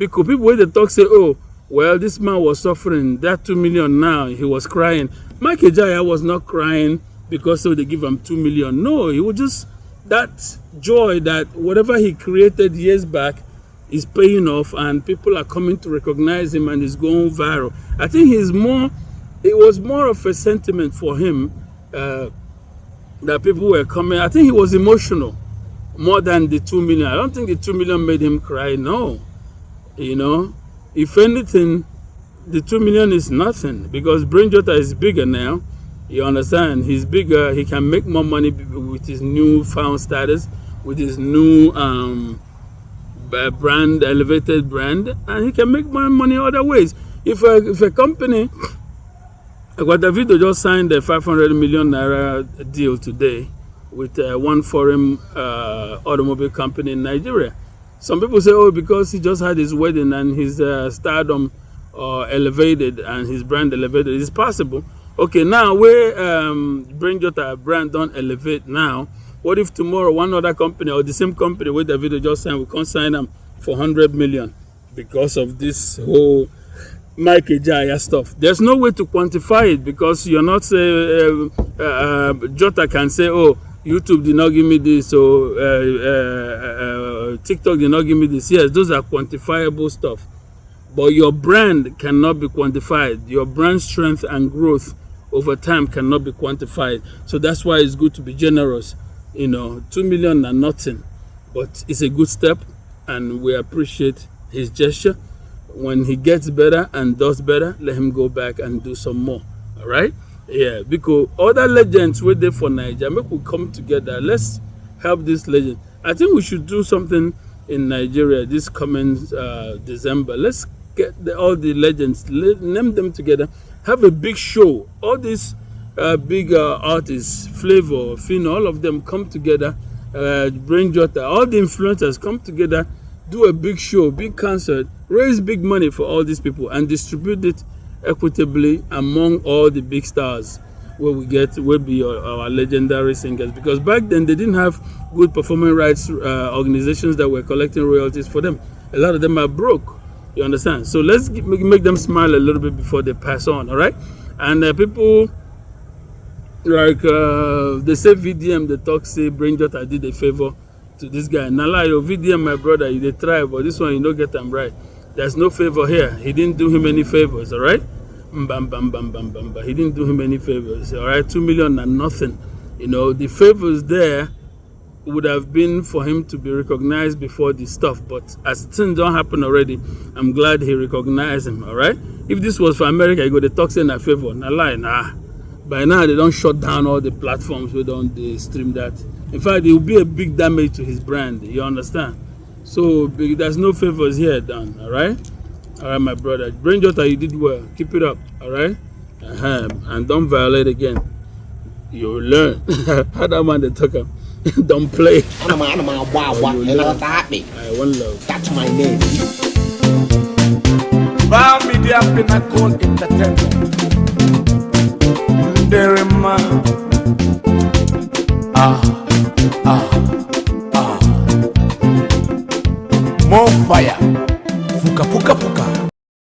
Because people when they talk say, oh, well, this man was suffering, that 2 million now, he was crying. Mike Ejeagha was not crying because so they give him 2 million. No, he was just that joy that whatever he created years back is paying off and people are coming to recognize him and he's going viral. I think it was more of a sentiment for him that people were coming. I think he was emotional more than the 2 million. I don't think the 2 million made him cry, no. You know, if anything, the 2 million is nothing because Brain Jotter is bigger now. You understand? He's bigger. He can make more money with his new found status, with his new brand, elevated brand, and he can make more money other ways. If a company, Davido just signed a 500 million naira deal today with one foreign automobile company in Nigeria. Some people say, oh, because he just had his wedding and his stardom elevated and his brand elevated. It's possible. Okay, now where Brain Jotter brand don't elevate now, what if tomorrow one other company or the same company where Davido just signed, we can't sign them for 100 million because of this whole Mike Ejeagha stuff? There's no way to quantify it because you're not saying Jotter can say, oh, YouTube did not give me this, or TikTok did not give me this. Yes, those are quantifiable stuff. But your brand cannot be quantified. Your brand strength and growth over time cannot be quantified. So that's why it's good to be generous. You know, 2 million are nothing, but it's a good step, and we appreciate his gesture. When he gets better and does better, let him go back and do some more. All right? Yeah, because other legends were there for Nigeria. Make we come together. Let's help this legend. I think we should do something in Nigeria this coming December. Let's get all the legends, name them together, have a big show. All these big artists, Flavor, Fino, all of them come together. Brain Jotter, all the influencers come together, do a big show, big concert, raise big money for all these people and distribute it equitably among all the big stars where will be our legendary singers. Because back then they didn't have good performing rights organizations that were collecting royalties for them. A lot of them are broke. You understand? So let's make them smile a little bit before they pass on, all right? And people like they say VDM, they talk, say Brain Jotter did a favor to this guy. Now, like VDM, my brother, they try, but this one you don't get them right. There's no favor here. He didn't do him any favors, all right? Bam, bam, bam, bam, bam, bam. He didn't do him any favors, all right? 2 million and nothing. You know, the favors there would have been for him to be recognized before this stuff, but as things don't happen already, I'm glad he recognized him, all right? If this was for America, you go, the talk saying a favor. Nah, lie, nah. By now, they don't shut down all the platforms where don't they stream that. In fact, it will be a big damage to his brand, you understand? So there's no favors here done, all right? All right, my brother. Brain Jotter, you did well. Keep it up, all right? And don't violate again. You'll learn. How that man they talk about? Don't play. I'm a wow, one love. That's my name. We4We Media Pinnacle Entertainment.